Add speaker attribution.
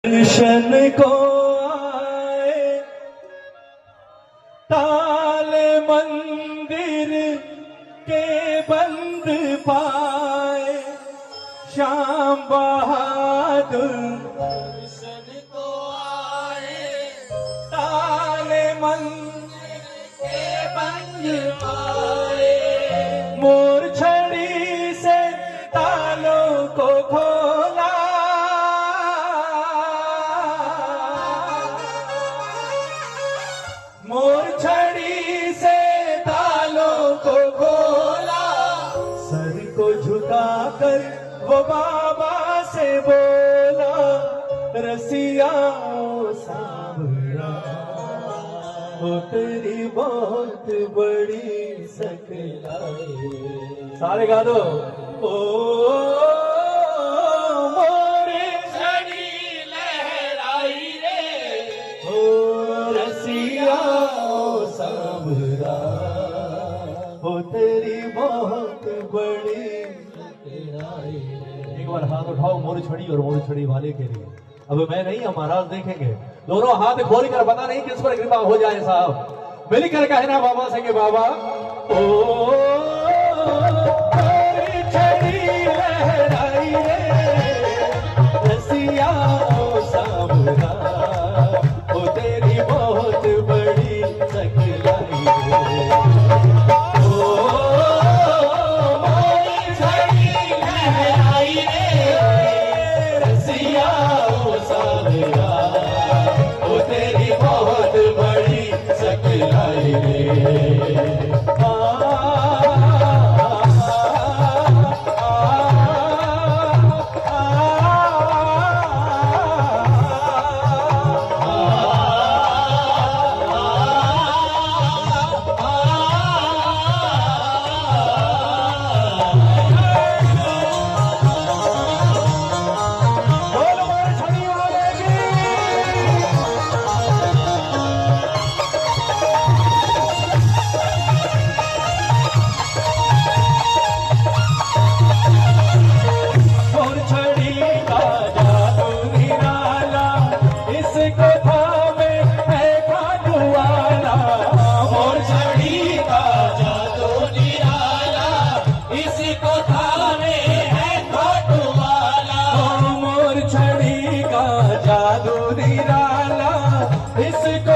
Speaker 1: दर्शन को आए ताले मंदिर के बंद पाए श्याम बहादुर। दर्शन को आए ताले मंदिर के बंद पाए मोर छड़ी से तालों को खोला मोर छड़ी से तालों को खोला सर को झुकाकर वो बाबा से बोला रसिया ओ सांवरा वो तेरी बहुत बड़ी सकलाई। सारे गा दो ओ मोरे छड़ी लहराई रे ओ रसिया ओ सांवरा वो तेरी बहुत बड़ी सकलाई। एक बार हाथ उठाओ मोर छड़ी और मोर छड़ी वाले के लिए। अब मैं नहीं हम महाराज देखेंगे दोनों हाथ खोल कर पता नहीं किस पर कृपा हो जाए साहब मिलकर कहना बाबा से कि बाबा ओ छड़ी लहराई रे रसिया ओ सांवरा वो तेरी बहुत बड़ी सकलाई ओ छड़ी लहराई रे रसिया ओ सांवरा वो तेरी बहुत बड़ी सकलाई रे। जादू निराला इसको